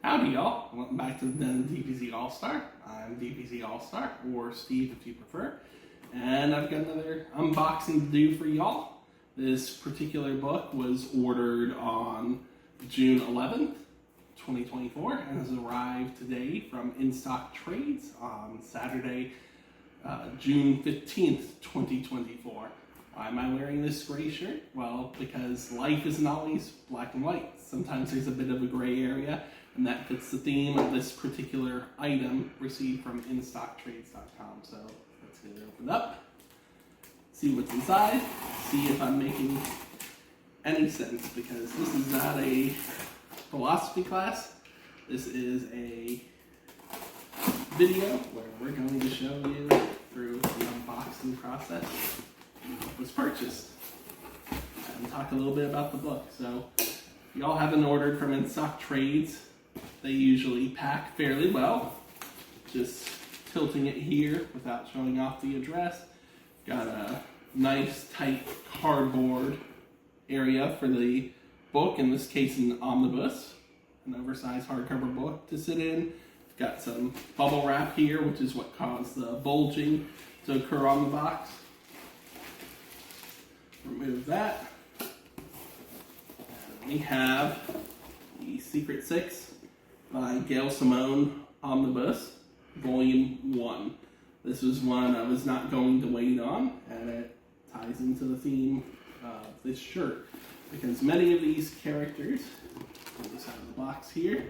Howdy y'all, welcome back to the Den of DBZALLSTAR. I'm DBZALLSTAR, or Steve if you prefer, and I've got another unboxing to do for y'all. This particular book was ordered on June 11th, 2024, and has arrived today from InStockTrades on Saturday, June 15th, 2024. Why am I wearing this gray shirt? Well, because life isn't always black and white. Sometimes there's a bit of a gray area, and that fits the theme of this particular item received from InStockTrades.com. So let's get it opened up, see what's inside, see if I'm making any sense, because this is not a philosophy class. This is a video where we're going to show you through the unboxing process what was purchased and talk a little bit about the book. So if y'all haven't ordered from InStockTrades, they usually pack fairly well. Just tilting it here without showing off the address. Got a nice tight cardboard area for the book, in this case an omnibus, an oversized hardcover book to sit in. Got some bubble wrap here, which is what caused the bulging to occur on the box. Remove that. And we have the Secret 6 by Gail Simone Omnibus, Volume 1. This was one I was not going to wait on, and it ties into the theme of this shirt, because many of these characters, pull this out of the box here,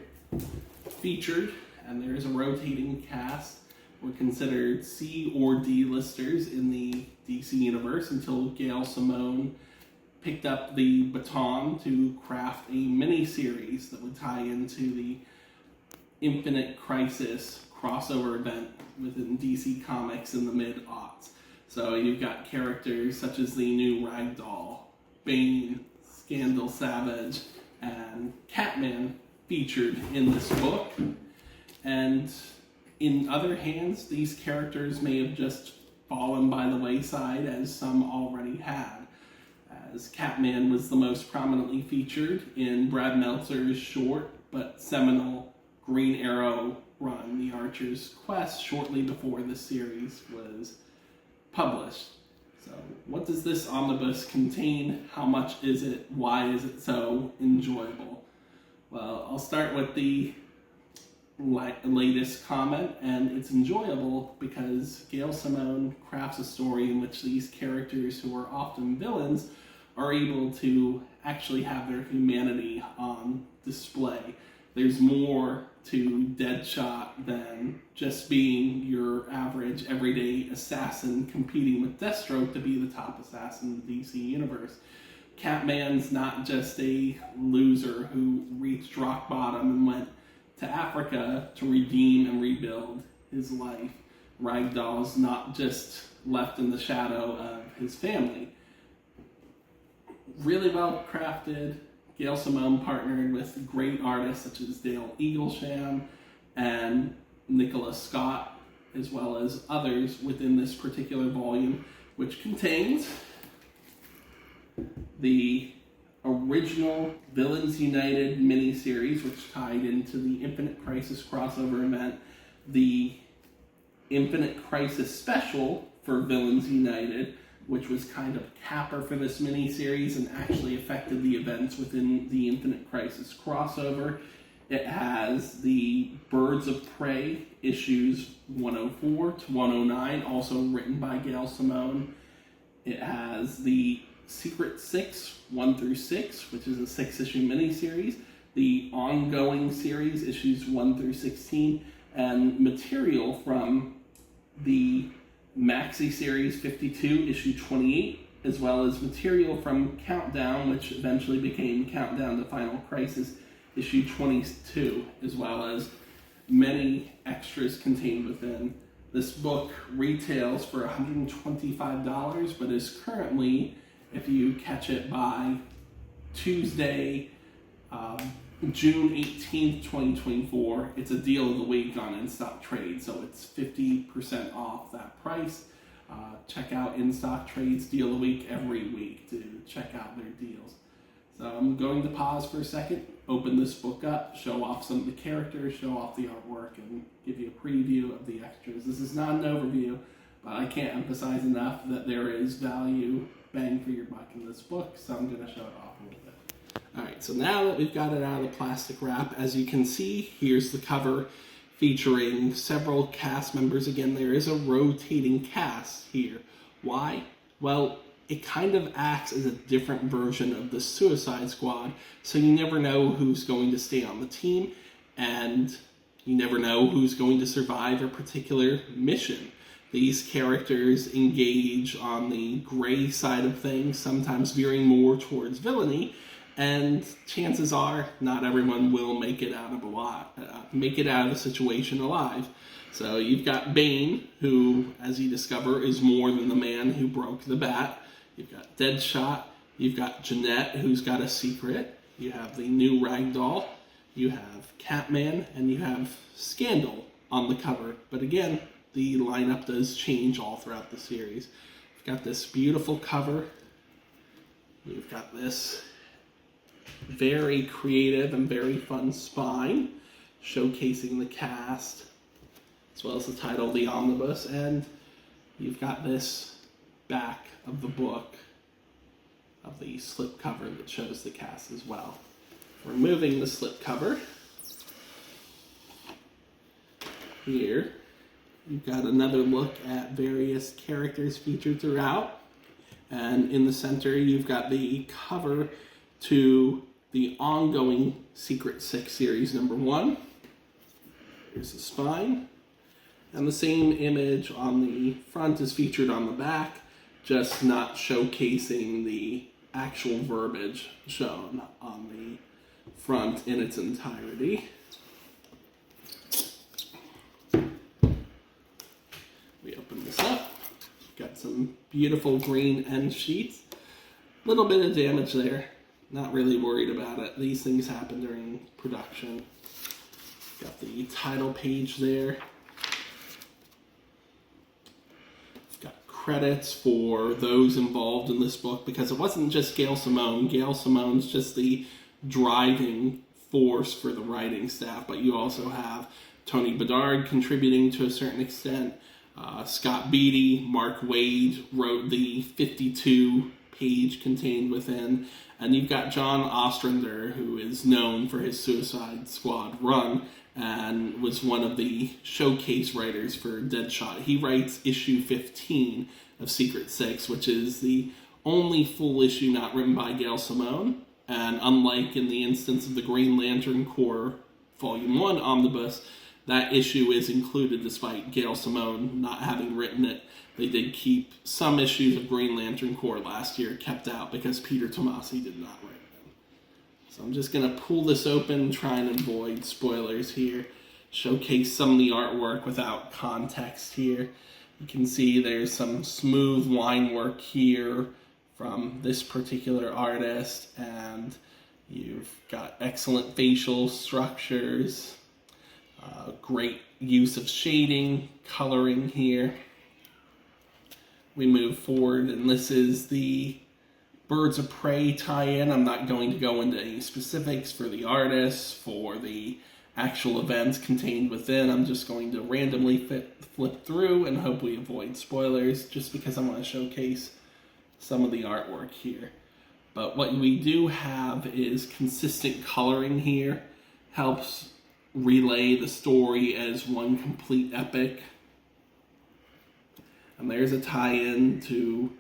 featured, and there is a rotating cast, were considered C or D listers in the DC universe until Gail Simone picked up the baton to craft a mini-series that would tie into the Infinite Crisis crossover event within DC Comics in the mid-aughts. So you've got characters such as the new Ragdoll, Bane, Scandal Savage, and Catman featured in this book. And in other hands, these characters may have just fallen by the wayside, as some already had, as Catman was the most prominently featured in Brad Meltzer's short but seminal Green Arrow run, The Archer's Quest, shortly before the series was published. So what does this omnibus contain? How much is it? Why is it so enjoyable? Well, I'll start with the latest comment, and it's enjoyable because Gail Simone crafts a story in which these characters, who are often villains, are able to actually have their humanity on display. There's more to Deadshot than just being your average everyday assassin competing with Deathstroke to be the top assassin in the DC universe. Catman's not just a loser who reached rock bottom and went to Africa to redeem and rebuild his life. Ragdoll's not just left in the shadow of his family. Really well crafted. Gail Simone partnered with great artists such as Dale Eaglesham and Nicholas Scott, as well as others within this particular volume, which contains the original Villains United miniseries, which tied into the Infinite Crisis crossover event, the Infinite Crisis special for Villains United, which was kind of a capper for this miniseries and actually affected the events within the Infinite Crisis crossover. It has the Birds of Prey issues 104 to 109, also written by Gail Simone. It has the Secret 6, 1 through 6, which is a 6-issue miniseries, the ongoing series, issues 1 through 16, and material from the Maxi Series 52, issue 28, as well as material from Countdown, which eventually became Countdown to Final Crisis, issue 22, as well as many extras contained within. This book retails for $125, but is currently, if you catch it by Tuesday, June 18th, 2024, it's a deal of the week on InStockTrades, so it's 50% off that price. Check out InStockTrades Deal of the Week every week to check out their deals. So I'm going to pause for a second, open this book up, show off some of the characters, show off the artwork, and give you a preview of the extras. This is not an overview, but I can't emphasize enough that there is value, bang for your buck in this book, so I'm going to show it off a little bit. Alright, so now that we've got it out of the plastic wrap, as you can see, here's the cover featuring several cast members. Again, there is a rotating cast here. Why? Well, it kind of acts as a different version of the Suicide Squad, so you never know who's going to stay on the team, and you never know who's going to survive a particular mission. These characters engage on the gray side of things, sometimes veering more towards villainy, and chances are not everyone will make it out of the situation alive. So you've got Bane, who, as you discover, is more than the man who broke the bat. You've got Deadshot, you've got Jeanette, who's got a secret, you have the new Ragdoll, you have Catman, and you have Scandal on the cover. But again, the lineup does change all throughout the series. You've got this beautiful cover, you've got this very creative and very fun spine, showcasing the cast, as well as the title, The Omnibus, and you've got this back of the book of the slipcover that shows the cast as well. Removing the slipcover, here you've got another look at various characters featured throughout, and in the center you've got the cover to the ongoing Secret Six series #1. Here's the spine, and the same image on the front is featured on the back, just not showcasing the actual verbiage shown on the front in its entirety. We open this up, got some beautiful green end sheets. Little bit of damage there, not really worried about it. These things happen during production. Got the title page there. Credits for those involved in this book, because it wasn't just Gail Simone. Gail Simone's just the driving force for the writing staff, but you also have Tony Bedard contributing to a certain extent. Scott Beatty, Mark Wade wrote the 52-page contained within, and you've got John Ostrander, who is known for his Suicide Squad run and was one of the showcase writers for Deadshot. He writes issue 15 of Secret Six, which is the only full issue not written by Gail Simone, and unlike in the instance of the Green Lantern Corps Volume 1 Omnibus, that issue is included despite Gail Simone not having written it. They did keep some issues of Green Lantern Corps last year kept out because Peter Tomasi did not write them. So I'm just going to pull this open, try and avoid spoilers here, showcase some of the artwork without context here. You can see there's some smooth line work here from this particular artist, and you've got excellent facial structures, great use of shading, coloring here. We move forward, and this is the Birds of Prey tie-in. I'm not going to go into any specifics for the artists, for the actual events contained within. I'm just going to randomly flip through and hope we avoid spoilers, just because I want to showcase some of the artwork here. But what we do have is consistent coloring here, helps relay the story as one complete epic. And there's a tie-in to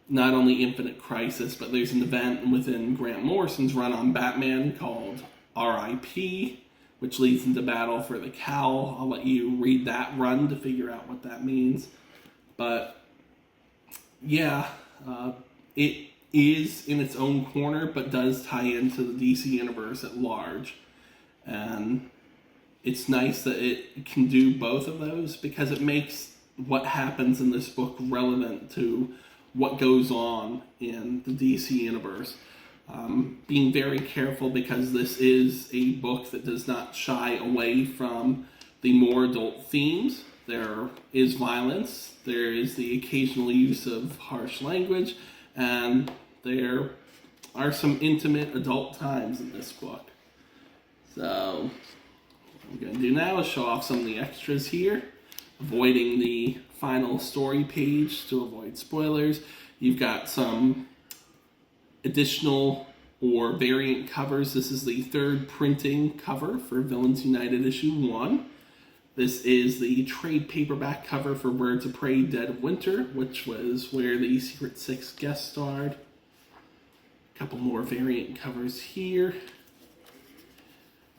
not only Infinite Crisis, but there's an event within Grant Morrison's run on Batman called R.I.P., which leads into Battle for the Cowl. I'll let you read that run to figure out what that means. But yeah, it is in its own corner, but does tie into the DC universe at large. And it's nice that it can do both of those, because it makes what happens in this book relevant to what goes on in the DC universe. Being very careful, because this is a book that does not shy away from the more adult themes. There is violence, there is the occasional use of harsh language, and there are some intimate adult times in this book. So what I'm going to do now is show off some of the extras here, avoiding the final story page to avoid spoilers. You've got some additional or variant covers. This is the third printing cover for Villains United issue 1. This is the trade paperback cover for Birds of Prey Dead of Winter, which was where the Secret Six guest starred. A couple more variant covers here.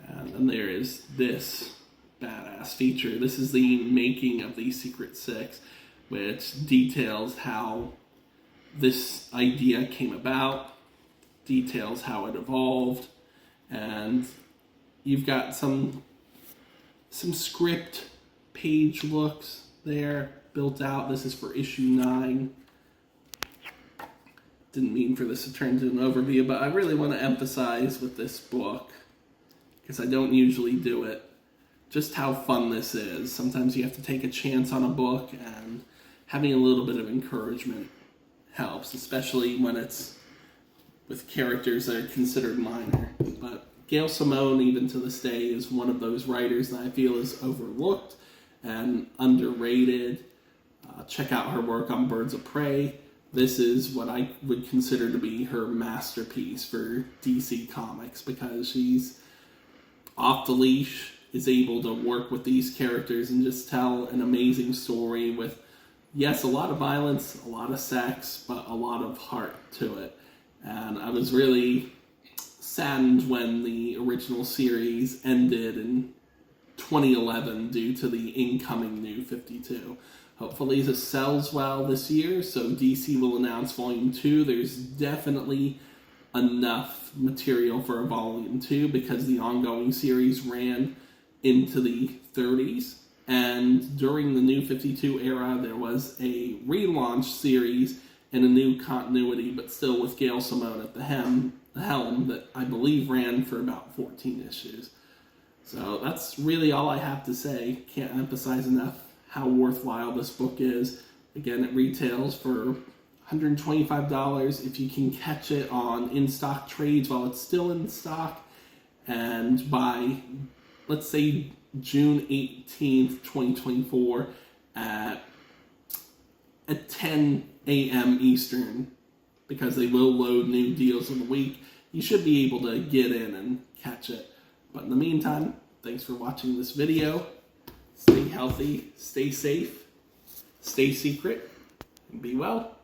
And then there is this badass feature. This is the making of the Secret Six, which details how this idea came about, details how it evolved, and you've got some script page looks there built out. This is for issue 9. Didn't mean for this to turn into an overview, but I really want to emphasize with this book, because I don't usually do it, just how fun this is. Sometimes you have to take a chance on a book, and having a little bit of encouragement helps, especially when it's with characters that are considered minor. But Gail Simone, even to this day, is one of those writers that I feel is overlooked and underrated. Check out her work on Birds of Prey. This is what I would consider to be her masterpiece for DC Comics, because she's off the leash, is able to work with these characters and just tell an amazing story with, yes, a lot of violence, a lot of sex, but a lot of heart to it. And I was really saddened when the original series ended in 2011 due to the incoming New 52. Hopefully this sells well this year, so DC will announce Volume 2. There's definitely enough material for a Volume 2 because the ongoing series ran into the 30s. And during the New 52 era, there was a relaunch series in a new continuity, but still with Gail Simone at the helm that I believe ran for about 14 issues. So that's really all I have to say. Can't emphasize enough how worthwhile this book is. Again, it retails for $125 if you can catch it on InStockTrades while it's still in stock, and by, let's say, June 18th, 2024 at 10 a.m. Eastern, because they will load new deals of the week, you should be able to get in and catch it. But in the meantime, thanks for watching this video. Stay healthy, stay safe, stay secret, and be well.